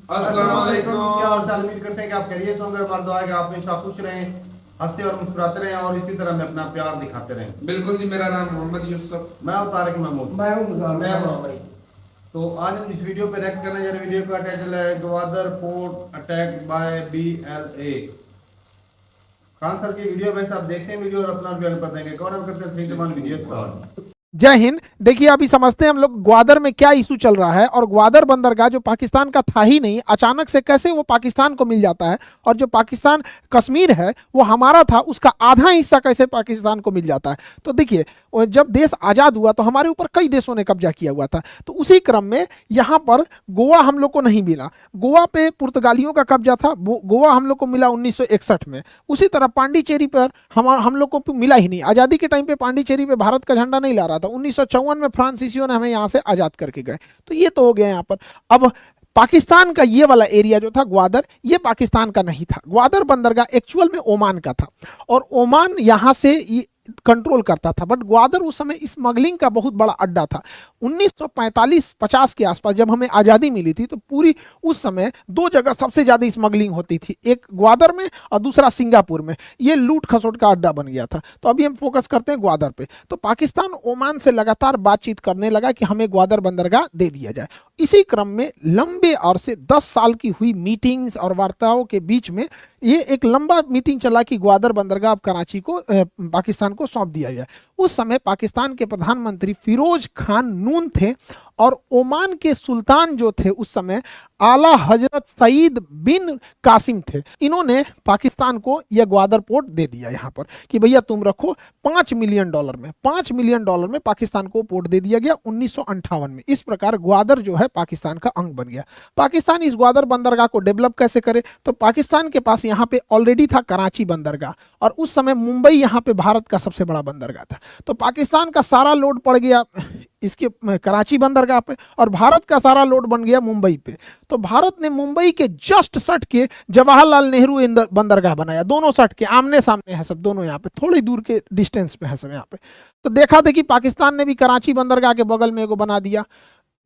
अस्सलाम वालेकुम। क्या हाल चाल? उम्मीद करते हैं कि आप खैरियत से होंगे। हमारा दुआ है कि आप हमेशा खुश रहें, हंसते और मुस्कुराते रहें और इसी तरह में अपना प्यार दिखाते रहें। बिल्कुल जी, मेरा नाम मोहम्मद यूसुफ। मैं हूं तारिक महमूद। मैं हूँ भाई। तो आज हम इस वीडियो पे रिएक्ट करने जा रहे हैं। वीडियो का टाइटल है Gwadar port attack by BLA। Khan sir की वीडियो वैसे आप देखते हैं वीडियो और अपना बयान कर देंगे। कौन हम करते हैं 3 2 1 वीडियो स्टार्ट। जय हिंद। देखिए अभी समझते हैं हम लोग ग्वादर में क्या इशू चल रहा है, और ग्वादर बंदरगाह जो पाकिस्तान का था ही नहीं, अचानक से कैसे वो पाकिस्तान को मिल जाता है, और जो पाकिस्तान कश्मीर है वो हमारा था, उसका आधा हिस्सा कैसे पाकिस्तान को मिल जाता है। तो देखिए जब देश आज़ाद हुआ तो हमारे ऊपर कई देशों ने कब्जा किया हुआ था, तो उसी क्रम में यहाँ पर गोवा हम लोग को नहीं मिला। गोवा पे पुर्तगालियों का कब्जा था, गोवा हम लोग को मिला 1961 में। उसी तरह पांडिचेरी पर हम लोग को मिला ही नहीं। आज़ादी के टाइम पे पांडिचेरी पे भारत का झंडा नहीं लहरा रहा था। 1954 में फ्रांसीसियों ने हमें यहाँ से आज़ाद करके गए। तो ये तो हो गया यहाँ पर। अब पाकिस्तान का ये वाला एरिया जो था ग्वादर, ये पाकिस्तान का नहीं था। ग्वादर बंदरगाह एक्चुअल में ओमान का था, और ओमान यहाँ से कंट्रोल करता था। बट ग्वादर उस समय स्मगलिंग का बहुत बड़ा अड्डा था। 1945-50 के आसपास जब हमें आज़ादी मिली थी तो पूरी उस समय दो जगह सबसे ज़्यादा स्मगलिंग होती थी, एक ग्वादर में और दूसरा सिंगापुर में। ये लूट खसोट का अड्डा बन गया था। तो अभी हम फोकस करते हैं ग्वादर पे। तो पाकिस्तान ओमान से लगातार बातचीत करने लगा कि हमें ग्वादर बंदरगाह दे दिया जाए। इसी क्रम में लंबे और से 10 साल की हुई मीटिंग्स और वार्ताओं के बीच में ये एक लंबा मीटिंग चला कि ग्वादर बंदरगाह अब कराची को पाकिस्तान को सौंप दिया जाए। उस समय पाकिस्तान के प्रधानमंत्री फिरोज खान नून थे, और ओमान के सुल्तान जो थे उस समय आला हजरत सईद बिन कासिम थे। इन्होंने पाकिस्तान को यह ग्वादर पोर्ट दे दिया यहाँ पर कि भैया तुम रखो। $5 मिलियन में, $5 मिलियन में पाकिस्तान को पोर्ट दे दिया गया 1958 में। इस प्रकार ग्वादर जो है पाकिस्तान का अंग बन गया। पाकिस्तान इस ग्वादर बंदरगाह को डेवलप कैसे करे, तो पाकिस्तान के पास यहाँ पे ऑलरेडी था कराची बंदरगाह, और उस समय मुंबई यहाँ पे भारत का सबसे बड़ा बंदरगाह था। तो पाकिस्तान का सारा लोड पड़ गया इसके कराची बंदरगाह पे, और भारत का सारा लोड बन गया मुंबई पे। तो भारत ने मुंबई के जस्ट सट के जवाहरलाल नेहरू बंदरगाह बनाया। दोनों सट के आमने सामने है सब, दोनों यहाँ पे थोड़ी दूर के डिस्टेंस पे है सब यहाँ पे। तो देखा देखी पाकिस्तान ने भी कराची बंदरगाह के बगल में एगो बना दिया,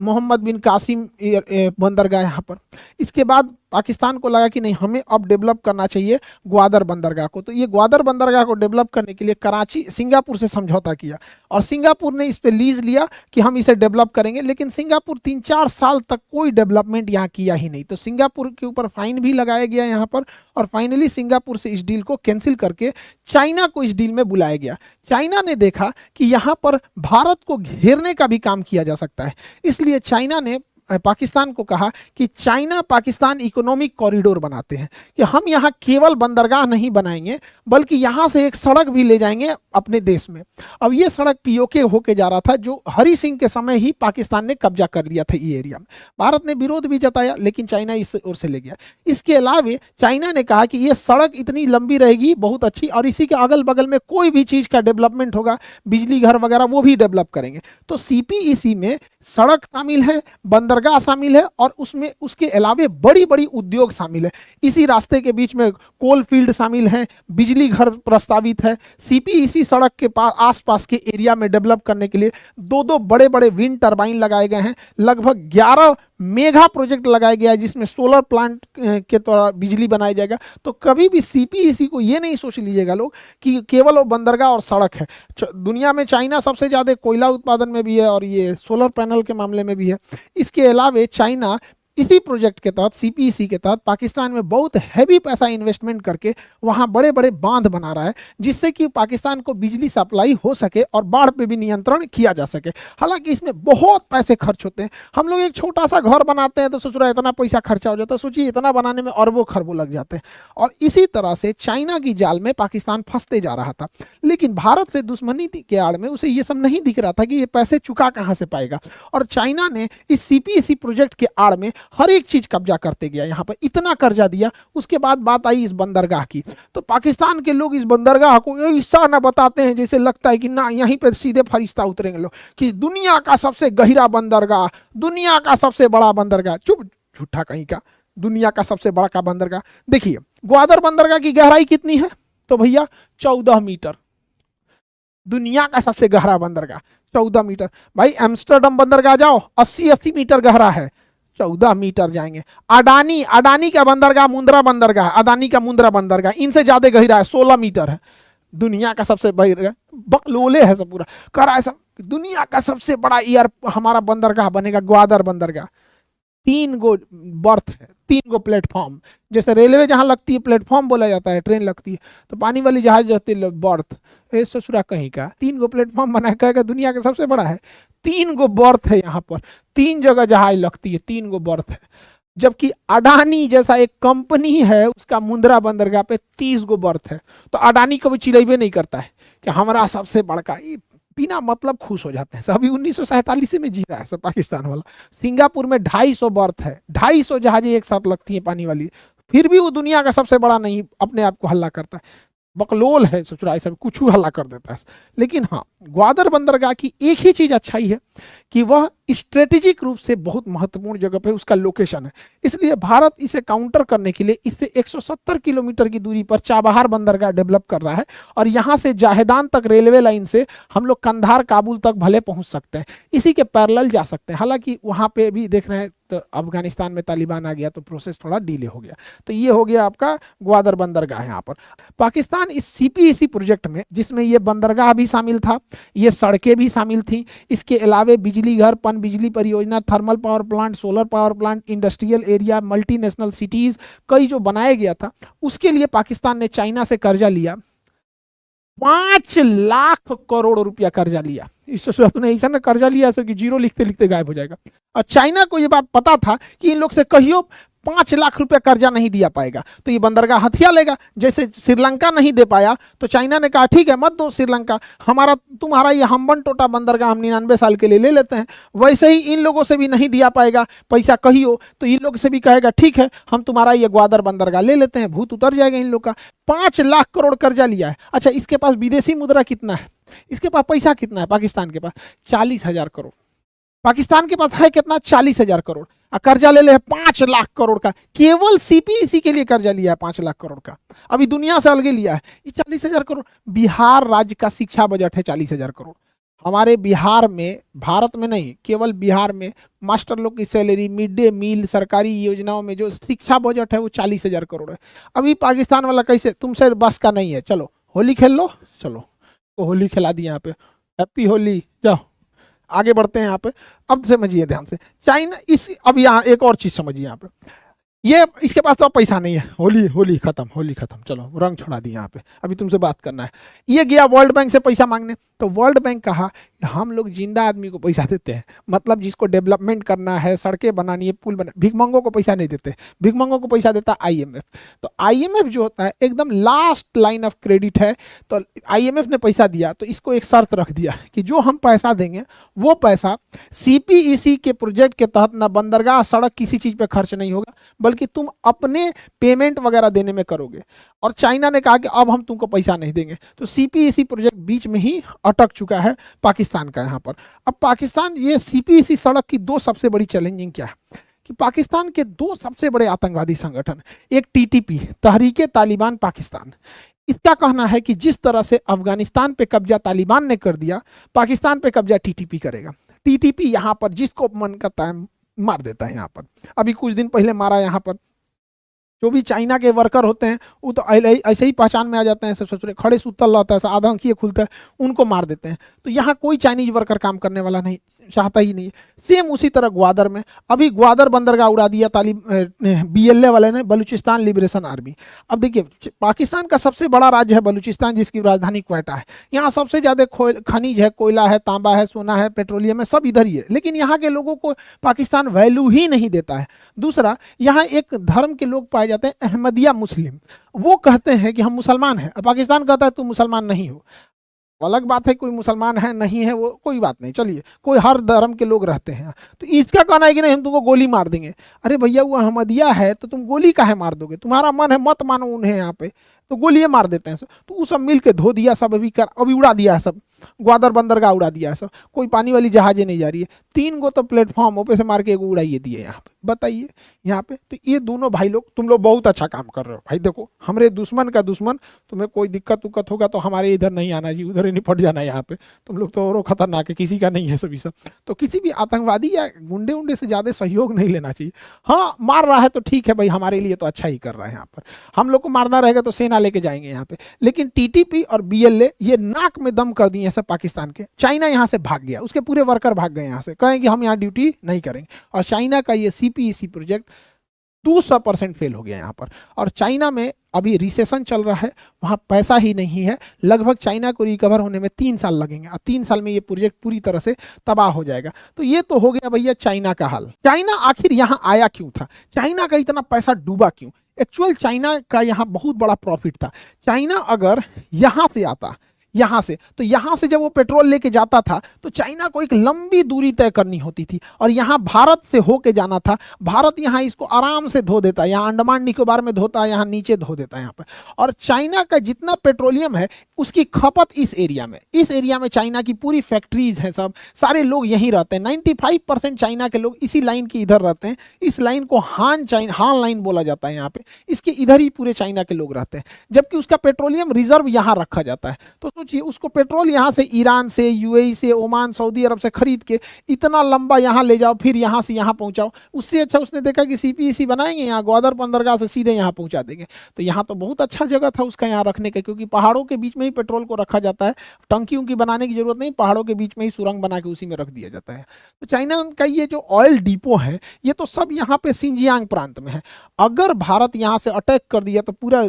मोहम्मद बिन कासिम बंदरगाह यहाँ पर। इसके बाद पाकिस्तान को लगा कि नहीं, हमें अब डेवलप करना चाहिए ग्वादर बंदरगाह को। तो ये ग्वादर बंदरगाह को डेवलप करने के लिए कराची सिंगापुर से समझौता किया, और सिंगापुर ने इस पे लीज लिया कि हम इसे डेवलप करेंगे। लेकिन सिंगापुर 3-4 साल तक कोई डेवलपमेंट यहाँ किया ही नहीं। तो सिंगापुर के ऊपर फाइन भी लगाया गया यहाँ पर, और फाइनली सिंगापुर से इस डील को कैंसिल करके चाइना को इस डील में बुलाया गया। चाइना ने देखा कि यहाँ पर भारत को घेरने का भी काम किया जा सकता है, इसलिए चाइना ने पाकिस्तान को कहा कि चाइना पाकिस्तान इकोनॉमिक कॉरिडोर बनाते हैं, कि हम यहाँ केवल बंदरगाह नहीं बनाएंगे बल्कि यहाँ से एक सड़क भी ले जाएंगे अपने देश में। अब ये सड़क पीओके होके जा रहा था, जो हरि सिंह के समय ही पाकिस्तान ने कब्जा कर लिया था ये एरिया में। भारत ने विरोध भी जताया, लेकिन चाइना इस ओर से ले गया। इसके अलावा चाइना ने कहा कि ये सड़क इतनी लंबी रहेगी, बहुत अच्छी, और इसी के अगल बगल में कोई भी चीज़ का डेवलपमेंट होगा, बिजली घर वगैरह, वो भी डेवलप करेंगे। तो CPEC में सड़क शामिल है, बंदरगाह शामिल है, और उसमें उसके अलावे बड़ी बड़ी उद्योग शामिल है। इसी रास्ते के बीच में कोल फील्ड शामिल है, बिजली घर प्रस्तावित है। CPEC सड़क के पास आसपास के एरिया में डेवलप करने के लिए दो बड़े बड़े विंड टरबाइन लगाए गए हैं। लगभग 11 मेगा प्रोजेक्ट लगाया गया है, जिसमें सोलर प्लांट के द्वारा बिजली बनाई जाएगा। तो कभी भी CPEC को ये नहीं सोच लीजिएगा लोग कि केवल वो बंदरगाह और सड़क है। दुनिया में चाइना सबसे ज़्यादा कोयला उत्पादन में भी है, और ये सोलर पैनल के मामले में भी है। इसके अलावा चाइना इसी प्रोजेक्ट के तहत, CPEC के तहत, पाकिस्तान में बहुत हैवी पैसा इन्वेस्टमेंट करके वहाँ बड़े बड़े बांध बना रहा है, जिससे कि पाकिस्तान को बिजली सप्लाई हो सके और बाढ़ पे भी नियंत्रण किया जा सके। हालांकि इसमें बहुत पैसे खर्च होते हैं। हम लोग एक छोटा सा घर बनाते हैं तो सोच रहे हैं इतना पैसा खर्चा हो जाता है, सोचिए इतना बनाने में अरबों खरबों लग जाते हैं। और इसी तरह से चाइना की जाल में पाकिस्तान फंसते जा रहा था। लेकिन भारत से दुश्मनी के आड़ में उसे ये सब नहीं दिख रहा था कि ये पैसे चुका कहाँ से पाएगा। और चाइना ने इस CPEC प्रोजेक्ट के आड़ में हर एक चीज कब्जा करते गया, यहाँ पर इतना कर्जा दिया। उसके बाद बात आई इस बंदरगाह की, तो पाकिस्तान के लोग इस बंदरगाह को ऐसा ना बताते हैं जैसे लगता है कि ना यहीं पर सीधे फरिश्ता उतरेंगे लोग, कि दुनिया का सबसे गहरा बंदरगाह, दुनिया का सबसे बड़ा बंदरगाह। चुप, झूठा कहीं का, दुनिया का सबसे बड़ा का बंदरगाह। देखिए ग्वादर बंदरगाह की गहराई कितनी है, तो भैया 14 मीटर। दुनिया का सबसे गहरा बंदरगाह 14 मीटर। भाई एम्स्टर्डम बंदरगाह जाओ, 80-80 मीटर गहरा है। 14 मीटर जाएंगे। अडानी, अडानी का बंदरगाह मुंद्रा बंदरगाह, अदानी का मुंद्रा बंदरगाह इनसे ज्यादा गहरा है, 16 मीटर है। दुनिया का सबसे बड़ा बकलोले है सब पूरा कर रहा है सब। दुनिया का सबसे बड़ा एयर हमारा बंदरगाह बनेगा ग्वादर बंदरगाह। 3 गो बर्थ है, 3 गो प्लेटफॉर्म। जैसे रेलवे जहां लगती है प्लेटफॉर्म बोला जाता है, ट्रेन लगती है, तो पानी वाली जहाज रहती है बर्थ। ये ससुरा कहीं का 3 गो प्लेटफॉर्म बना कहेगा दुनिया का सबसे बड़ा है। 3 गो बर्थ है यहाँ पर, 3 जगह जहाज लगती है, 3 गो बर्थ है। जबकि अडानी जैसा एक कंपनी है उसका मुंद्रा बंदरगाह पे 30 गो बर्थ है। तो अडानी कभी चिल्लाइबे नहीं करता है कि हमारा सबसे बड़का, ये बिना मतलब खुश हो जाते हैं सब। अभी 1947 में जी रहा है सब पाकिस्तान वाला। सिंगापुर में 250 बर्थ है, 250 जहाजें एक साथ लगती हैं पानी वाली, फिर भी वो दुनिया का सबसे बड़ा नहीं अपने आप को हल्ला करता है। बकलोल है ससुराल, सब कुछ हल्ला कर देता है। लेकिन हाँ, ग्वादर बंदरगाह की एक ही चीज अच्छाई है कि वह स्ट्रेटेजिक रूप से बहुत महत्वपूर्ण जगह पे उसका लोकेशन है। इसलिए भारत इसे काउंटर करने के लिए इससे 170 किलोमीटर की दूरी पर चाबहार बंदरगाह डेवलप कर रहा है। और यहाँ से जाहेदान तक रेलवे लाइन से हम लोग कंधार काबुल तक भले पहुंच सकते हैं, इसी के पैरेलल जा सकते हैं। हालांकि वहाँ पे भी देख रहे हैं तो अफगानिस्तान में तालिबान आ गया तो प्रोसेस थोड़ा डिले हो गया। तो ये हो गया आपका ग्वादर बंदरगाह। यहाँ पर पाकिस्तान इस सीपीईसी प्रोजेक्ट में, जिसमें ये बंदरगाह भी शामिल था, ये सड़कें भी शामिल थी, इसके अलावा बिजली घर, पन बिजली परियोजना, thermal power plant, solar power plant, industrial area, multinational cities कई जो बनाया गया था, उसके लिए पाकिस्तान ने चाइना से कर्जा लिया। 5 लाख करोड़ रुपया कर्जा लिया। इससे तूने ऐसा ना कर्जा लिया सर कि जीरो लिखते लिखते गायब हो जाएगा। और चाइना को ये बात पता था कि इन लोग से कहियो 5 लाख रुपया कर्जा नहीं दिया पाएगा तो ये बंदरगाह हथिया लेगा। जैसे श्रीलंका नहीं दे पाया तो चाइना ने कहा ठीक है मत दो श्रीलंका, हमारा तुम्हारा ये हम्बन टोटा बंदरगाह हम 99 साल के लिए ले लेते हैं। वैसे ही इन लोगों से भी नहीं दिया पाएगा पैसा कहियो तो इन लोग से भी कहेगा ठीक है हम तुम्हारा ये ग्वादर बंदरगाह ले लेते हैं, भूत उतर जाएगा इन लोग का। 5 लाख करोड़ कर्जा लिया है। अच्छा, इसके पास विदेशी मुद्रा कितना है, इसके पास पैसा कितना है? पाकिस्तान के पास 40,000 करोड़। पाकिस्तान के पास है कितना? 40,000 करोड़। कर्जा ले ले 5 लाख करोड़ का, केवल सीपीईसी के लिए कर्जा लिया है 5 लाख करोड़ का। अभी दुनिया से अलग लिया है ये 40,000 करोड़। बिहार राज्य का शिक्षा बजट है 40,000 करोड़। हमारे बिहार में, भारत में नहीं, केवल बिहार में मास्टर लोग की सैलरी, मिड डे मील, सरकारी योजनाओं में जो शिक्षा बजट है वो 40,000 करोड़ है। अभी पाकिस्तान वाला कैसे, तुमसे बस का नहीं है, चलो होली खेल लो, चलो तो होली खिला दी यहाँ पे, हैप्पी होली, जाओ आगे बढ़ते हैं। यहाँ पे अब समझिए ध्यान से, चाइना इस, अब यहाँ एक और चीज समझिए, यहाँ पे ये इसके पास तो पैसा नहीं है, होली होली खत्म, होली खत्म, चलो रंग छोड़ा दी यहाँ पे, अभी तुमसे बात करना है। ये गया वर्ल्ड बैंक से पैसा मांगने, तो वर्ल्ड बैंक कहा हम लोग जिंदा आदमी को पैसा देते हैं, मतलब जिसको डेवलपमेंट करना है, सड़कें बनानी है, पुल बना, भिखमंगों को पैसा नहीं देते, भिखमंगों को पैसा देता आईएमएफ। तो आईएमएफ जो होता है एकदम लास्ट लाइन ऑफ क्रेडिट है। तो आईएमएफ ने पैसा दिया तो इसको एक शर्त रख दिया कि जो हम पैसा देंगे वो पैसा सीपीईसी के प्रोजेक्ट के तहत ना बंदरगाह, सड़क, किसी चीज पे खर्च नहीं होगा, बल्कि तुम अपने पेमेंट वगैरह देने में करोगे। और चाइना ने कहा कि अब हम तुमको पैसा नहीं देंगे। तो सीपीईसी प्रोजेक्ट बीच में ही अटक चुका है पाकिस्तान का यहाँ पर। अब पाकिस्तान, ये सीपीईसी सड़क की 2 सबसे बड़ी चैलेंजिंग क्या है कि पाकिस्तान के 2 सबसे बड़े आतंकवादी संगठन, एक टीटीपी, तहरीके तालिबान पाकिस्तान, इसका कहना है कि जिस तरह से अफगानिस्तान पे कब्जा तालिबान ने कर दिया, पाकिस्तान पे कब्जा टीटीपी करेगा। टीटीपी यहाँ पर जिसको मन करता है मार देता है। यहाँ पर अभी कुछ दिन पहले मारा, यहाँ पर जो भी चाइना के वर्कर होते हैं वो तो ऐसे ही पहचान में आ जाते हैं, सब सोच रहे खड़े सुतल रहता है, आधा आंखिए खुलता है, उनको मार देते हैं। तो यहाँ कोई चाइनीज वर्कर काम करने वाला नहीं चाहता ही नहीं है। सेम उसी तरह ग्वादर में, अभी ग्वादर बंदरगाह उड़ा दिया बीएलए वाले ने, बलूचिस्तान लिबरेशन आर्मी। अब देखिए पाकिस्तान का सबसे बड़ा राज्य है बलूचिस्तान, जिसकी राजधानी क्वेटा है। यहाँ सबसे ज्यादा खनिज है, कोयला है, तांबा है, सोना है, पेट्रोलियम है, सब इधर ही है। लेकिन यहाँ के लोगों को पाकिस्तान वैल्यू ही नहीं देता है। दूसरा, यहाँ एक धर्म के लोग पाए जाते हैं अहमदिया मुस्लिम, वो कहते हैं कि हम मुसलमान हैं, पाकिस्तान कहता है तुम मुसलमान नहीं हो। अलग बात है कोई मुसलमान है नहीं है वो कोई बात नहीं, चलिए कोई हर धर्म के लोग रहते हैं। तो इसका कहना है कि नहीं हम तुमको गोली मार देंगे। अरे भैया वो अहमदिया है तो तुम गोली काहे मार दोगे, तुम्हारा मन है मत मानो उन्हें यहाँ पे, तो गोलियां मार देते हैं सब। तो वो सब मिल के धो दिया सब, अभी उड़ा दिया है सब, ग्वादर बंदरगाह उड़ा दिया है सब, कोई पानी वाली जहाजें नहीं जा रही है। 3 गो तो प्लेटफॉर्म पे से मार के एगो उड़ाइए दिए यहाँ पे, बताइए यहाँ पे। तो ये दोनों भाई लोग, तुम लोग बहुत अच्छा काम कर रहे हो भाई। देखो हमरे दुश्मन का दुश्मन, तुम्हें कोई दिक्कत उक्कत होगा तो हमारे इधर नहीं आना जी, उधर ही निपट जाना यहाँ पे। तुम लोग तो और खतरनाक है, किसी का नहीं है सभी सब। तो किसी भी आतंकवादी या गुंडे उंडे से ज्यादा सहयोग नहीं लेना चाहिए। हाँ मार रहा है तो ठीक है भाई, हमारे लिए तो अच्छा ही कर रहा है यहाँ पर। हम लोग को मारना रहेगा तो सेना लेके जाएंगे यहाँ पे। लेकिन टीटीपी और बीएलए ये नाक में दम कर दिए सब पाकिस्तान के। चाइना यहाँ से भाग गया, उसके पूरे वर्कर भाग गए यहाँ से, कहेंगे हम यहाँ ड्यूटी नहीं करेंगे। और चाइना का ये सीपीईसी प्रोजेक्ट 200% फेल हो गया यहाँ पर। और चाइना में अभी रिसेशन चल रहा है, वहाँ पैसा ही नहीं है। लगभग चाइना को रिकवर होने में 3 साल लगेंगे, और 3 साल में ये प्रोजेक्ट पूरी तरह से तबाह हो जाएगा। तो ये तो हो गया भैया चाइना का हाल। चाइना आखिर यहाँ आया क्यों था, चाइना का इतना पैसा डूबा क्यों? एक्चुअल चाइना का यहाँ बहुत बड़ा प्रॉफिट था। चाइना अगर यहाँ से आता, यहाँ से, तो यहाँ से जब वो पेट्रोल लेके जाता था तो चाइना को एक लंबी दूरी तय करनी होती थी, और यहाँ भारत से होके जाना था। भारत यहाँ इसको आराम से धो देता है, यहाँ अंडमान निकोबार में धोता है, यहाँ नीचे धो देता है यहाँ पर। और चाइना का जितना पेट्रोलियम है उसकी खपत इस एरिया में चाइना की पूरी फैक्ट्रीज हैं, सब सारे लोग यहीं रहते हैं। 95% चाइना के लोग इसी लाइन के इधर रहते हैं। इस लाइन को हान लाइन बोला जाता है यहाँ पे, इसके इधर ही पूरे चाइना के लोग रहते हैं। जबकि उसका पेट्रोलियम रिजर्व यहाँ रखा जाता है। तो सोचिए उसको पेट्रोल यहाँ से ईरान से, यूएई से, ओमान, सऊदी अरब से खरीद के इतना लंबा यहाँ ले जाओ, फिर यहाँ से यहाँ पहुँचाओ। उससे अच्छा उसने देखा कि सीपीईसी बनाएंगे, यहाँ ग्वादर बंदरगाह से सीधे यहाँ पहुँचा देंगे। तो यहाँ तो बहुत अच्छा जगह था उसका यहाँ रखने का, क्योंकि पहाड़ों के बीच में ही पेट्रोल को रखा जाता है। टंकी उनकी बनाने की जरूरत नहीं, पहाड़ों के बीच में ही सुरंग बना के उसी में रख दिया जाता है। तो चाइना का ये जो ऑयल डिपो है ये तो सब यहाँ पे सिंजियांग प्रांत में है। अगर भारत यहाँ से अटैक कर दिया तो पूरा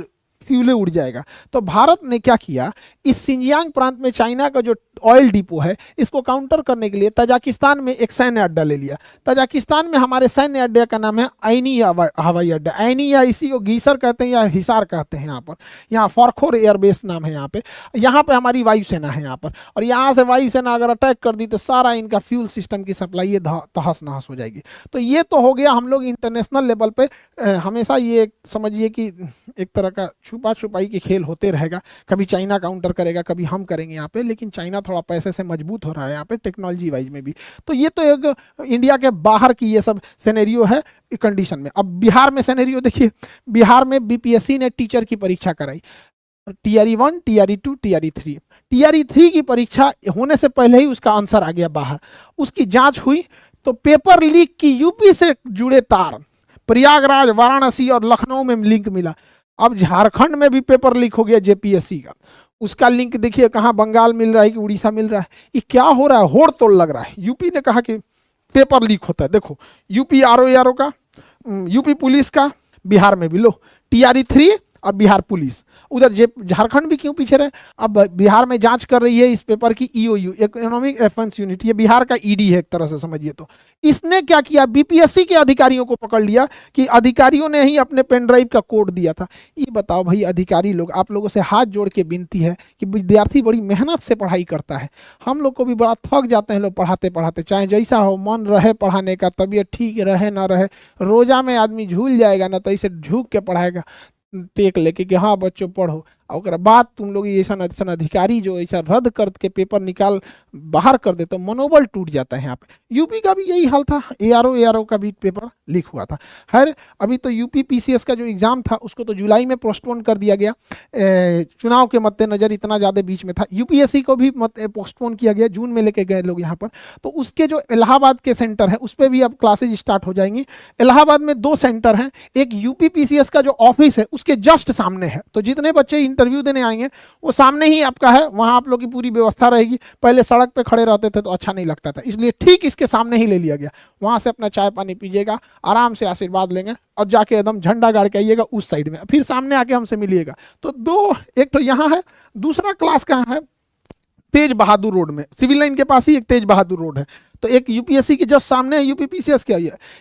फ्यूले उड़ जाएगा। तो भारत ने क्या किया, इस सिंजियांग प्रांत में चाइना का जो ऑयल डिपो है इसको काउंटर करने के लिए तजाकिस्तान में एक सैन्य अड्डा ले लिया। तजाकिस्तान में हमारे सैन्य अड्डे का नाम है आइनी हवाई अड्डा। आइनी या इसी को गीसर कहते हैं या हिसार कहते हैं यहाँ पर। यहाँ फॉरखोर एयरबेस नाम है यहाँ पे। यहाँ पे हमारी वायुसेना है यहाँ पर, और यहाँ से वायुसेना अगर अटैक कर दी तो सारा इनका फ्यूल सिस्टम की सप्लाई ये तहस नहस हो जाएगी। तो ये तो हो गया, हम लोग इंटरनेशनल लेवल पे हमेशा ये समझिए कि एक तरह का छुपा छुपाई के खेल होते रहेगा। कभी चाइना काउंटर करेगा, कभी हम करेंगे यहाँ पे। लेकिन चाइना थोड़ा पैसे से मजबूत हो रहा है यहाँ पे, टेक्नोलॉजी वाइज में भी। तो ये तो एक इंडिया के बाहर की ये सब सिनेरियो है कंडीशन में। अब बिहार में सिनेरियो देखिए, बिहार में बीपीएससी ने टीचर की परीक्षा कराई, टीआरई 1, टीआरई 2, टीआरई 3। टीआरई 3 की परीक्षा होने से पहले ही उसका आंसर आ गया बाहर। उसकी जांच हुई तो पेपर लीक की यूपी से जुड़े तार प्रयागराज, वाराणसी और लखनऊ में लिंक मिला। अब झारखंड में भी पेपर लीक हो गया जेपीएससी का, उसका लिंक देखिए कहाँ, बंगाल मिल रहा है कि उड़ीसा मिल रहा है। ये क्या हो रहा है, होड़ तोड़ लग रहा है। यूपी ने कहा कि पेपर लीक होता है, देखो यूपी आरओ का, यूपी पुलिस का, बिहार में भी लो टीआरई 3 और बिहार पुलिस। उधर झारखंड भी क्यों पीछे रहे? अब बिहार में जांच कर रही है इस पेपर की ईओयू, इकोनॉमिक अफेंस यूनिट, ये बिहार का ईडी है एक तरह से समझिए। तो इसने क्या किया, बीपीएससी के अधिकारियों को पकड़ लिया कि अधिकारियों ने ही अपने पेन ड्राइव का कोड दिया था। ये बताओ भाई अधिकारी लोग, आप लोगों से हाथ जोड़ के विनती है कि विद्यार्थी बड़ी मेहनत से पढ़ाई करता है, हम लोग को भी बड़ा थक जाते हैं लोग पढ़ाते पढ़ाते, चाहे जैसा हो, मन रहे पढ़ाने का, तबीयत ठीक रहे ना रहे, रोजा में आदमी झूल जाएगा ना तो ऐसे झुक के पढ़ाएगा टेक लेके कि हाँ बच्चों पढ़ो। और बाद तुम लोग ऐसा अधिकारी जो ऐसा रद्द करके पेपर निकाल बाहर कर दे तो मनोबल टूट जाता है यहाँ पे। यूपी का भी यही हाल था, एआरओ का भी पेपर लीक हुआ था। खैर अभी तो यूपी पीसीएस का जो एग्जाम था उसको तो जुलाई में पोस्टपोन कर दिया गया, चुनाव के मद्देनजर इतना ज़्यादा बीच में था। यूपीएससी को भी पोस्टपोन किया गया, जून में लेके गए लोग यहाँ पर। तो उसके जो इलाहाबाद के सेंटर है उस पर भी अब क्लासेज स्टार्ट हो जाएंगी। इलाहाबाद में 2 सेंटर हैं, एक यूपी पीसीएस का जो ऑफिस है उसके जस्ट सामने है, तो जितने बच्चे इंटरव्यू देने आएंगे वो सामने ही आपका है, वहां आप लोग की पूरी व्यवस्था रहेगी। पहले सड़क पे खड़े रहते थे तो अच्छा नहीं लगता था, इसलिए ठीक इसके सामने ही ले लिया गया। वहां से अपना चाय पानी पीजिएगा, आराम से आशीर्वाद लेंगे और जाके एकदम झंडा गाड़ के आइएगा उस साइड में, फिर सामने आके हमसे मिलिएगा। तो 2, एक तो यहाँ है, दूसरा क्लास कहाँ है, तेज बहादुर रोड में, सिविल लाइन के पास ही एक तेज बहादुर रोड है। तो एक यूपीएससी के जस्ट सामने है यूपीपीसीएस के,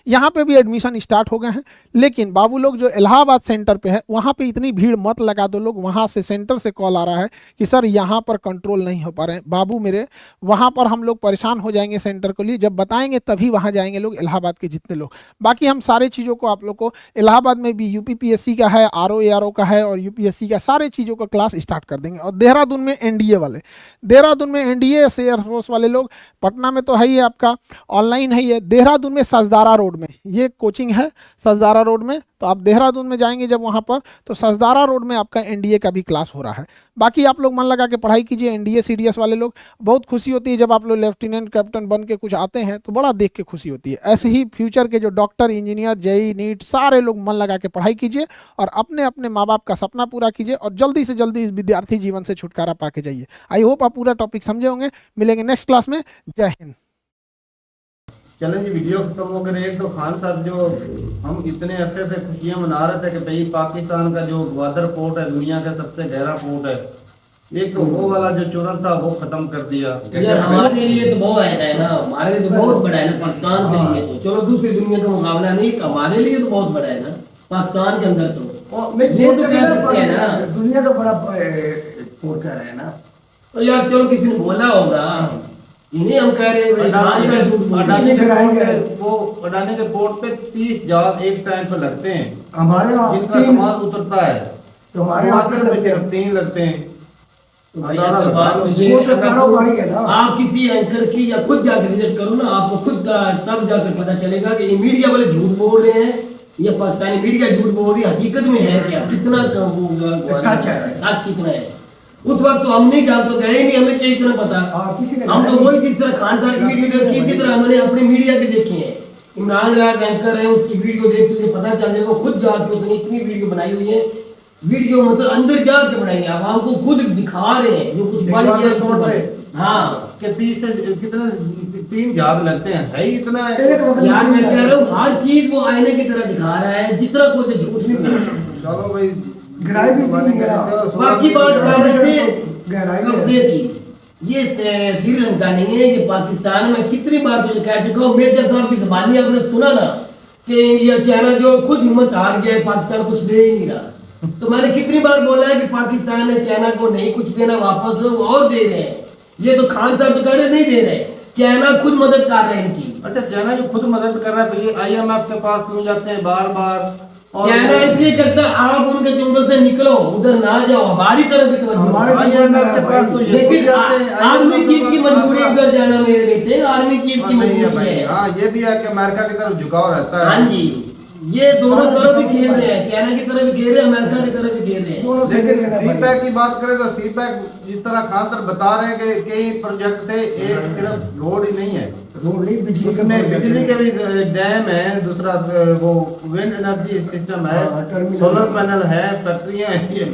यहाँ पे भी एडमिशन स्टार्ट हो गए हैं। लेकिन बाबू लोग जो इलाहाबाद सेंटर पे है वहाँ पे इतनी भीड़ मत लगा दो लोग, वहाँ से सेंटर से कॉल आ रहा है कि सर यहाँ पर कंट्रोल नहीं हो पा रहे हैं। बाबू मेरे, वहाँ पर हम लोग परेशान हो जाएंगे सेंटर को लिए, जब बताएंगे तभी वहाँ जाएंगे लोग, इलाहाबाद के जितने लोग। बाकी हम सारे चीज़ों को आप लोग को, इलाहाबाद में भी यूपीपीएससी का है, आरओ का है और यूपीएससी का, सारे चीज़ों का क्लास स्टार्ट कर देंगे। और देहरादून में एनडीए वाले, देहरादून में एनडीए से एयरफोर्स वाले लोग, पटना में तो है ही आपका ऑनलाइन है ही, देहरादून में सजदारा रोड में ये कोचिंग है, सजदारा रोड में। तो आप देहरादून में जाएंगे जब वहाँ पर, तो सजदारा रोड में आपका एनडीए का भी क्लास हो रहा है। बाकी आप लोग मन लगा के पढ़ाई कीजिए। एनडीए सीडीएस वाले लोग, बहुत खुशी होती है जब आप लोग लेफ्टिनेंट कैप्टन बन के कुछ आते हैं तो बड़ा देख के खुशी होती है। ऐसे ही फ्यूचर के जो डॉक्टर, इंजीनियर, जेई, नीट, सारे लोग मन लगा के पढ़ाई कीजिए और अपने अपने माँ बाप का सपना पूरा कीजिए और जल्दी से जल्दी इस विद्यार्थी जीवन से छुटकारा पा के जाइए। आई होप आप पूरा टॉपिक समझे होंगे। मिलेंगे नेक्स्ट क्लास में। जय हिंद। चलें जी, वीडियो खत्म हो गई। एक तो खान साहब, जो हम इतने अरसे से खुशियां मना रहे थे कि भाई पाकिस्तान का जो ग्वादर पोर्ट है दुनिया का सबसे गहरा पोर्ट है, एक तो वो वाला जो चुरन था वो खत्म कर दिया। यार हमारे लिए तो बहुत है ना, हमारे लिए तो बहुत बड़ा है ना पाकिस्तान के लिए। तो चलो दूसरी दुनिया का मुकाबला नहीं, हमारे लिए तो बहुत बड़ा है ना पाकिस्तान के अंदर। तो ये तो कह सकते हैं ना दुनिया का बड़ा पोर्ट कह रहे हैं ना। तो यार चलो किसी ने बोला होगा, इन्हें हम कह रहे हैं भाई खान का झूठ बोल रहे हैं। वो अडानी के पोर्ट पे 30 जहाज एक टाइम पे लगते हैं, हमारे यहाँ जिनका सामान उतरता है, तो हमारे यहाँ पे सिर्फ 3 लगते हैं। तो भाई ऐसा बात तो ये वो तो कारोबारी है ना। आप किसी एंकर की या खुद जाकर विजिट करो ना, आपको खुद तब जाकर पता चलेगा कि ये मीडिया वाले झूठ बोल रहे हैं या पाकिस्तानी मीडिया झूठ बोल रही है। हकीकत में है क्या, कितना सच है, सच कितना है। उस वक्त तो हम नहीं जानते, तो गए नहीं, हमें क्या इतना पता। हम तो वही जिस तरह खान साहब की वीडियो देखी, इसी तरह हमने अपने मीडिया के देखे हैं। इमरान राज एंकर है, उसकी वीडियो देख तुझे पता चल जाएगा। खुद जाके उसने इतनी वीडियो बनाई हुई है, वीडियो मतलब अंदर जाके बनाई है, आवाम को खुद दिखा रहे हैं जो कुछ बन गया। हाँ कि 30 से कितने 3 जहाज लगते हैं, है ही इतना है। यार मैं कह रहा हूँ हर चीज वो आईने की तरह दिखा रहा है, जितना कोई झूठ नहीं बोल। चलो भाई, गहराई भी बाकी बात कर रहे थे कब्जे की। ये श्रीलंका नहीं है, ये पाकिस्तान में कितनी बार तुझे कह चुका हूँ। मेजर साहब की ज़बानी आपने सुना ना कि इंडिया चाइना जो खुद हिम्मत हार गया है, पाकिस्तान कुछ दे ही नहीं रहा। तो मैंने कितनी बार बोला है कि पाकिस्तान ने चाइना को नहीं कुछ देना, वापस और दे रहे हैं। ये तो खान साहब तो कह रहे नहीं दे रहे, चाइना खुद मदद कर रहे हैं इनकी। अच्छा, चाइना जो खुद मदद कर रहा है तो ये IMF के पास क्यों जाते हैं बार बार? चाइना इसलिए करता है आप उनके चुंगल से निकलो, उधर ना जाओ, हमारी तरफ भी IMF के पास तो ये लेकिन आर्मी चीफ की मजबूरी उधर जाना मेरे बेटे, आर्मी चीफ की मजबूरी है। हाँ, ये भी है कि अमेरिका की तरफ झुकाव रहता है। हाँ जी, ये दोनों तरफ भी खेल रहे हैं, चाइना की तरफ भी खेल रहे हैं, अमेरिका की तरफ भी खेल रहे हैं। लेकिन सीपैक की बात करें तो सीपैक जिस तरह खान सर बता रहे हैं कि कई प्रोजेक्ट थे, एक सिर्फ रोड ही नहीं है, रोड नहीं, बिजली के भी डैम है, दूसरा वो विंड एनर्जी सिस्टम है, सोलर पैनल है, फैक्ट्रियां हैं,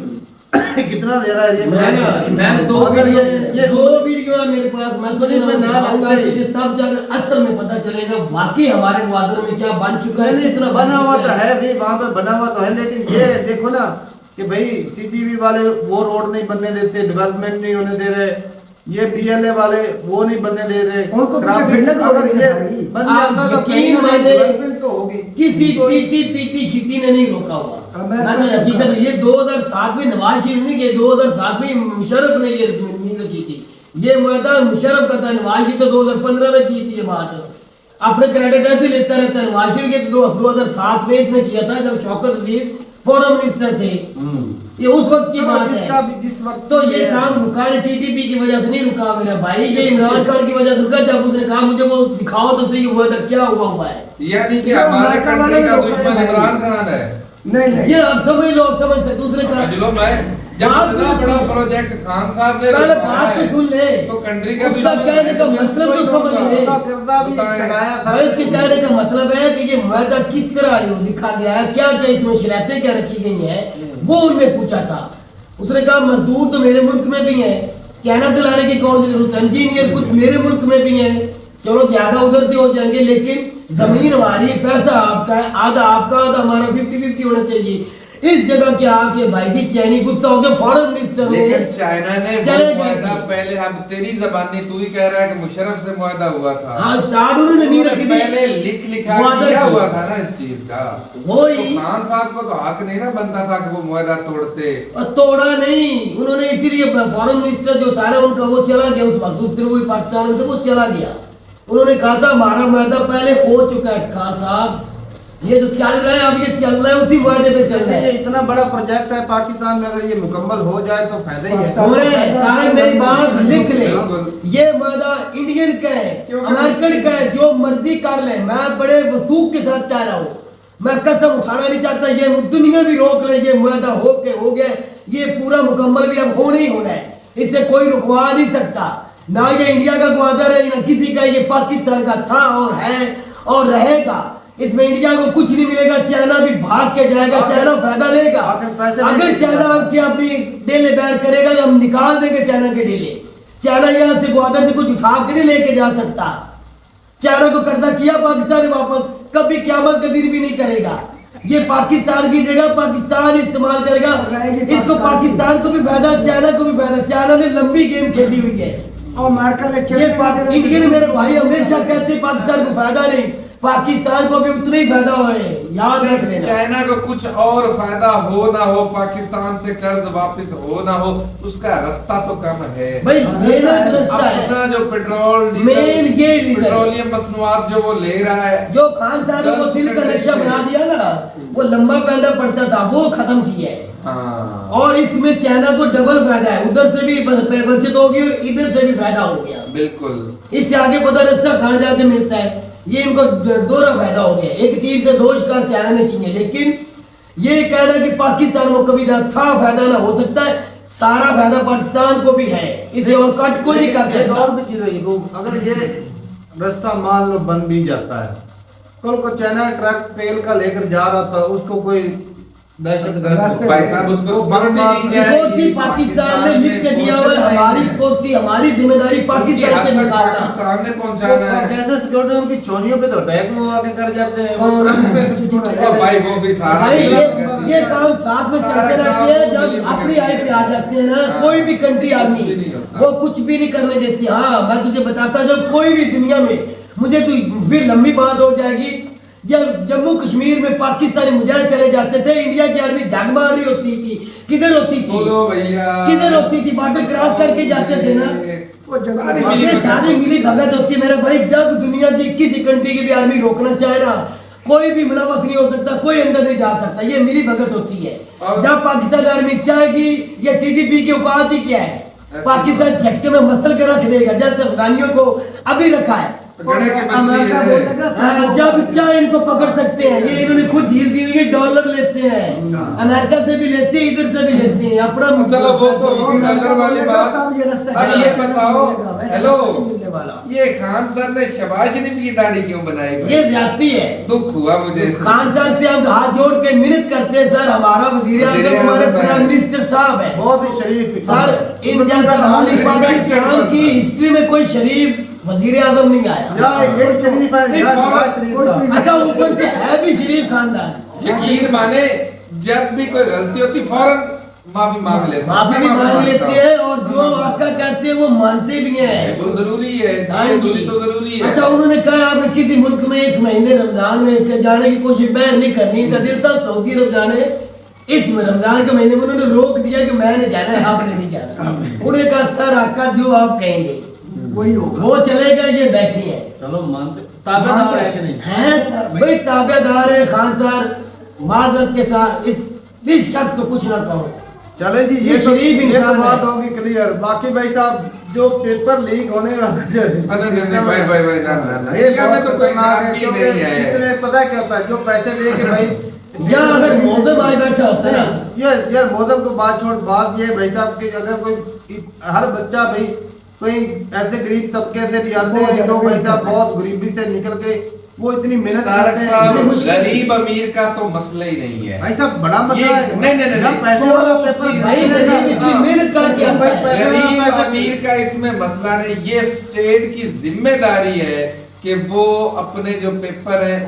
कितना ज्यादा मैं दो वीडियो है मेरे पास, मैं तुझे दिखाऊंगा, तुझे तब जाकर असल में पता चलेगा वाकई हमारे ग्वादर में क्या बन चुका है। कितना बना हुआ तो है भी, वहाँ पे बना हुआ तो है, लेकिन ये देखो ना कि भाई TTV वाले वो रोड नहीं बनने देते, डेवलपमेंट नहीं होने दे रहे, ये BLA वाले वो नहीं बनने दे रहे। अगर ये बन जाता तो कहीं ना डेवलपमेंट तो होगी। किसी पीटी शिटी ने नहीं रोका हुआ। मैं हकीकत ये 2007 में नवाज शरीफ नहीं गए, 2007 में मुशर्रफ ने ये नींव की थी। ये मुआहदा मुशर्रफ का था, नवाज शरीफ तो 2015 में की थी ये बात। अपने क्रेडिट ऐसे लेता रहता है। नवाज शरीफ के 2007 में इसने किया था जब शौकत अजीज फॉरेन मिनिस्टर थे, ये उस वक्त की बात है। जिस वक्त तो ये काम रुका है, TTP की वजह से नहीं रुका मेरा भाई, ये इमरान खान की वजह से रुका। जब उसने कहा मुझे वो दिखाओ तो सही हुआ था, क्या हुआ है। यानी कि हमारे कंट्री का दुश्मन इमरान खान है। नहीं ये अब समझ लो, समझ सकते दूसरे का। समझ लो, मैं जब इतना बड़ा प्रोजेक्ट खान साहब ने पहले बात तो सुन ले, तो कंट्री का उसका कहने का मतलब तो समझ ले। भाई इसके कहने का मतलब है कि ये मुआहदा किस तरह लिखा गया है, क्या क्या इसमें शर्तें क्या रखी गई है, वो उनने पूछा था। उसने कहा मजदूर तो मेरे मुल्क में भी है, चाइना से लाने की कौन सी जरूरत, इंजीनियर कुछ मेरे मुल्क में भी है, चलो ज्यादा उधर से हो जाएंगे, लेकिन जमीन हमारी, पैसा आपका है, आधा आपका आधा हमारा, 50-50 होना चाहिए। इस जगह के आके भाई जी चैनी गुस्सा हो गया, फॉरेन मिनिस्टर ने लेकिन चाइना ने वो चले गए मुआहदा थे। पहले, अब तेरी जबानी तू ही कह रहा है कि मुशर्रफ से मुआहदा हुआ था। हाँ स्टार्ट उन्होंने नहीं रखी थी पहले लिख लिखा मुआहदा किया की। हुआ था ना इस चीज का। वही। तो खान साहब को तो हक नहीं ना बनता था कि वो मुआहदा तोड़ते। और तोड़ा नहीं उन्होंने, इसीलिए फॉरेन मिनिस्टर जो था ना उनका वो चला गया उस वक्त, उस दिन वो पाकिस्तान में थे, वो चला गया। उन्होंने कहा था हमारा मुआहदा पहले हो चुका है खान साहब, ये जो चल रहा है अब ये चल रहा है उसी मुआहदे पे चल रहा ये है। इतना बड़ा प्रोजेक्ट है पाकिस्तान में, अगर ये मुकम्मल हो जाए तो फायदा ही है। तारक मेरी बात लिख ले, बिल्कुल। ये मुआहदा इंडियन का है, अमेरिकन का है, जो मर्जी कर ले। मैं बड़े वसूख के साथ कह रहा हूँ, मैं कसम उठाना नहीं चाहता, ये दुनिया भी रोक ले, ये मुआहदा हो गया, ये पूरा मुकम्मल भी अब होना ही होना है, इससे कोई रुकवा नहीं सकता। ना ये इंडिया का मुआहदा है ना किसी का, ये पाकिस्तान का था और है और रहेगा। इसमें इंडिया को कुछ नहीं मिलेगा, चाइना भी भाग के जाएगा, चाइना फायदा लेगा। अगर चाइना आपकी अपनी डेले बैर करेगा तो हम निकाल देंगे चाइना के डेले। चाइना यहाँ से ग्वादर से कुछ उठा के नहीं लेके जा सकता। चाइना को कर्जा किया पाकिस्तान ने वापस, कभी क़यामत का दिन भी नहीं करेगा। ये पाकिस्तान की जगह पाकिस्तान इस्तेमाल करेगा, इसको पाकिस्तान को भी फायदा, चाइना को भी फायदा। चाइना ने लंबी गेम खेली हुई है। और अमेरिका ने ये इंडियन मेरे भाई हमेशा कहते हैं पाकिस्तान को फायदा नहीं, पाकिस्तान को भी उतना ही फायदा हो, याद रख लेना। चाइना को कुछ और फायदा हो ना हो, पाकिस्तान से कर्ज वापस हो ना हो, उसका रास्ता तो कम है भाई लेना रास्ता है। अपना जो पेट्रोल मेन ये रीजन है। पेट्रोलियम मसनूआत जो वो ले रहा है, जो खान साहब को दिल का नक्शा बना दिया ना, वो लंबा पैंडा पड़ता था वो खत्म किया है। हाँ। और इसमें चाइना को डबल फायदा है, उधर से भी बचत होगी और इधर से भी फायदा हो गया। बिल्कुल। इससे आगे पता रास्ता कहाँ जाके मिलता है, ये इनको दोहरा फायदा हो गया। एक तीर से दो शिकार चाइना ने किए, लेकिन ये कहना कि पाकिस्तान को कभी ना था फायदा ना हो सकता है, सारा फायदा पाकिस्तान को भी है, इसे और कट कोई नहीं कर एक सकता। और भी चीज है, ये अगर ये रास्ता मान लो बंद भी जाता है, कल को चाइना ट्रक तेल का लेकर जा रहा था, उसको कोई दहशतगर्द भाई साहब उसको सिक्योरिटी पाकिस्तान ने लिख के दिया हुआ है, हमारी सिक्योरिटी हमारी जिम्मेदारी पाकिस्तान से निकालना। पाकिस्तान ने पहुंचाना है। कैसे सिक्योरिटी, उनकी छोरियों पे तो अटैक वो आके कर जाते हैं। और भाई वो भी सारा भाई मिला ये काम साथ में चलते रहते हैं, जब अपनी आई पे आ जाते हैं ना, कोई भी कंट्री आदमी भी नहीं होता। वो कुछ भी नहीं करने देती। हाँ मैं तुझे बताता, जब कोई भी दुनिया में, मुझे तो फिर लंबी बात हो जाएगी, जब जम्मू कश्मीर में पाकिस्तानी मुजाहिद चले जाते थे, इंडिया की आर्मी जग मार रही होती थी, किधर होती थी, बोलो भैया, किधर होती थी, बॉर्डर क्रॉस करके जाते थे ना। सारी मिली ये भगत। सारी मिली भगत होती है मेरे भाई। जब दुनिया की किसी कंट्री की भी आर्मी रोकना चाहे ना, कोई भी मुलवस नहीं हो सकता, कोई अंदर नहीं जा सकता, ये मिली भगत होती है। जब पाकिस्तान आर्मी चाहेगी, ये टीटीपी की औकात ही क्या है, पाकिस्तान झटके में मसल के रख देगा, जैसे अफगानियों को अभी रखा है। गड़े की मछली है। जब चाहे इनको पकड़ सकते हैं, ये इन्होंने खुद डील दी हुई है, डॉलर लेते हैं, अमेरिका से भी लेते हैं, इधर से भी लेते हैं अपना। चलो वो तो डॉलर वाली बात। अब ये बताओ, हेलो, ये खान सर ने शहबाज शरीफ की दाढ़ी क्यों बनाई भाई? ये जाती है, दुख हुआ मुझे इससे। खान साहब से हम हाथ जोड़ के मिन्नत करते हैं, सर हमारा वजीर आज़म हमारे प्राइम मिनिस्टर साहब है, बहुत ही शरीफ सर इन जैसा हमारी पाकिस्तान की हिस्ट्री में कोई शरीफ वजीर आजम नहीं आया। ये शरीफ है, शरीफ था। अच्छा ऊपर से है भी शरीफ खानदान। यकीन माने, जब भी कोई गलती होती फौरन माफी मांग लेते हैं। माफी भी मांग लेते हैं, और जो आका कहते हैं वो मानते भी हैं। वो जरूरी है, हाँ ये जी। तो जरूरी है। अच्छा उन्होंने कहा आपने किसी मुल्क में इस महीने रमजान में जाने की कोशिश बैर नहीं करनी, इनका दिल था सऊदी अरब जाने, इस रमजान के महीने में उन्होंने रोक दिया कि मैंने जाना है, आपने नहीं जाना। उन्होंने कहा सर आका जो आप कहेंगे वही होगा। वो चलेगा, ये बैठे हैं। चलो मानते, ताबेदार है कि नहीं? हैं भाई, ताबेदार है खान साहब, माजरत के साथ इस शख्स को कुछ ना कहो। चले जी, ये शरीफ ये इंसान तो बात है। होगी क्लियर। बाकी भाई साहब जो पेपर लीक होने वाला नहीं, भाई, ना। ये इंडिया में बहुत तो कोई खतरनाक है, खराबी क्योंकि नहीं है। इसमें पता क्या होता है, जो पैसे दे के भाई या अगर मौजूद आई बैठा होता है ना, यार मौसम को बात छोड़, बात ये भाई साहब कि अगर कोई हर बच्चा भाई कोई ऐसे गरीब तबके से भी आते हैं जो भाई साहब बहुत गरीबी से निकल के वो इतनी मेहनत तारक करते हैं, साहब, बड़ी मुश्किल- गरीब अमीर का तो मसला ही नहीं है भाई साहब बड़ा मसला ये- है। नहीं, जब पैसे वाला उस पेपर चीज़ भाई से- गरीब इतनी हाँ। मेहनत करके आता है। पैसे वाला गरीब पैसा- अमीर का इसमें मसला नहीं, ये स्टेट की जिम्मेदारी है कि वो अपने जो पेपर हैं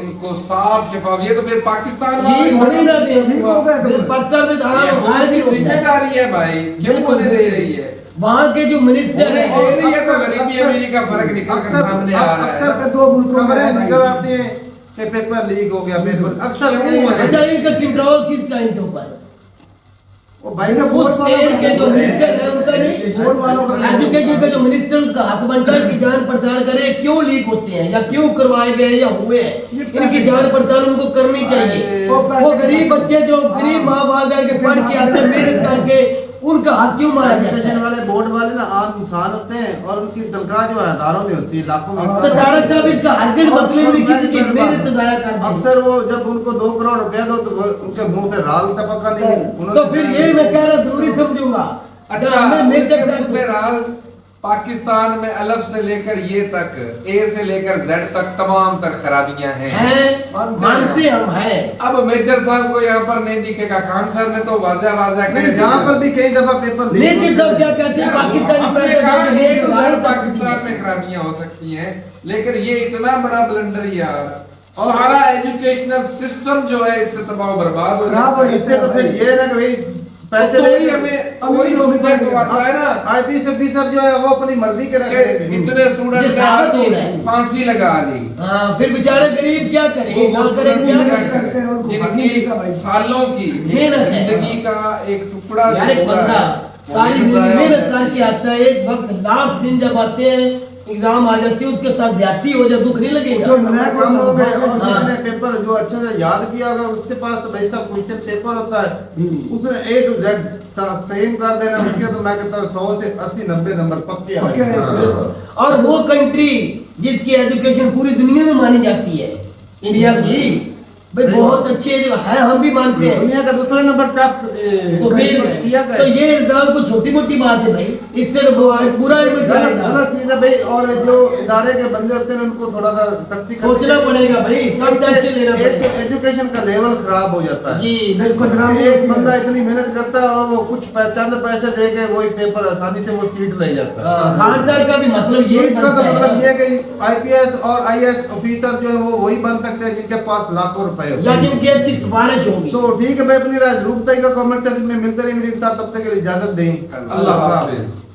उनको साफ शफाफ, ये तो फिर पाकिस्तान लीक होने ना दें। लीक हो गए तो पाकिस्तान में ये आए हमारी नहीं होता है। जिम्मेदारी है भाई, क्यों बिल्कुल, होने दे रही है? वहाँ के जो मिनिस्टर होने है दे रही है तो अक्सर- गरीबी अक्सर- अमीरी का फर्क निकल कर अक्सर- सामने आ रहा है। अक्सर दो मुल्कों में खबरें है भाई। निकल आती हैं कि पेपर लीक हो गया, पेपर अक्सर क्यों कई- होने- अच्छा इनका कंट्रोल किसका इनके ऊपर? वो भाई वो स्टेट के जो मिनिस्टर है उनका नहीं, बोर्ड वालों का नहीं। एजुकेशन का जो मिनिस्टर उसका हाथ बनता है कि जान पड़ताल करे क्यों लीक होते हैं या क्यों करवाए गए या हुए हैं, इनकी जान पड़ताल उनको करनी चाहिए। वो गरीब बच्चे जो गरीब माँ बाप करके पढ़ के आते हैं, मेहनत करके, उनका हाथ क्यों मारा जाता एजुकेशन है? वाले बोर्ड वाले ना आम इंसान होते हैं और उनकी तनख्वाह जो है हजारों में होती है, लाखों में। तो तारक साहब इसका हरगिज मतलब नहीं किसी की मेहनत जाया कर दी। अक्सर वो जब उनको 2 करोड़ रुपया दो तो वो उनके मुंह से राल टपका नहीं। उन्होंने- तो फिर ये मैं कहना जरूरी समझूंगा। जब अच्छा, हमें उनके मेहनत मुंह से कर- राल पाकिस्तान में अलफ से लेकर ये तक, ए से लेकर जेड तक तमाम तर खराबियां हैं, हैं, मानते हम हैं। अब मेजर साहब को यहाँ पर नहीं दिखेगा, खान सर ने तो वाजा वाजा नहीं, जहाँ पर भी कई दफा पेपर लीक मेजर होते साहब हैं। क्या कहते हैं? पाकिस्तानी हमने पैसे कहा देके A to Z मुल्क पाकिस्तान में खराबियां हो सकती हैं, लेकिन ये इतना बड़ा ब्लंडर यार, सारा एजुकेशनल सिस्टम जो है इससे तबाह बर्बाद हो खराब हो रहा है। इससे तो फिर ये ना कि भाई पैसे कोई लेके- हमें कोई सुनने को आता है ना आईपीएस ऑफिसर जो है वो अपनी मर्जी के कि रखेंगे। इतने स्टूडेंट ये ने साबित हो आके रहा है। फांसी लगा ली, हाँ, फिर बेचारे गरीब क्या करें, वो ना करें, स्टूडेंट क्या क्या करें? करते हैं, उनको भागने जिनकी का भाई। सालों की एक मेहनत है। जिंदगी का एक टुकड़ा यार एक टुकड़ा बंदा है, सारी वो जिंदगी जाया मेहनत होता है। करके आता है, एक वक्त लास्ट दिन जब आते हैं, एग्जाम आ जाती है, उसके साथ ज्यादती हो जाए, दुख नहीं लगेगा? जो नया कम हो गए और हाँ। जिसने पेपर जो अच्छे से याद किया होगा उसके पास तो भाई साहब क्वेश्चन पेपर होता है, उसने A to Z सेम कर देना, उसके तो मैं कहता हूँ 100 से 80-90 नंबर पक्के पक्के आएंगे। आएंगे। हाँ। और वो कंट्री जिसकी एजुकेशन पूरी दुनिया में मानी जाती है, इंडिया की, भाई बहुत अच्छे जो है, हम भी मानते हैं। दुनिया का दूसरा नंबर टॉप तो फिर इंडिया का तो है। ये इल्जाम कोई छोटी मोटी बात है भाई, इससे तो बुरा ही गलत जाएगा। गलत चीज है भाई, और जो इदारे के बंदे होते हैं उनको थोड़ा सा सख्ती करनी सोचना चाहिए। पड़ेगा भाई, सब टेंशन लेना पड़ेगा। एजुकेशन का लेवल खराब हो जाता है। जी बिल्कुल। एक बंदा इतनी मेहनत करता है और वो कुछ चंद पैसे दे के वही पेपर आसानी से वो सीट ले जाता है। खानदार का भी मतलब ये इसका तो बनता मतलब ये है, है कि आईपीएस और आईएएस ऑफिसर जो है वो वही बन सकते हैं जिनके पास लाखों रुपए होते या हैं। जिनकी अच्छी सिफारिश होगी। तो ठीक है भाई, अपनी राय जरूर बताइएगा कमेंट सेक्शन में। मिलते रहेंगे वीडियो के साथ, तब तक के लिए इजाजत दें। अल्लाह हाफिज।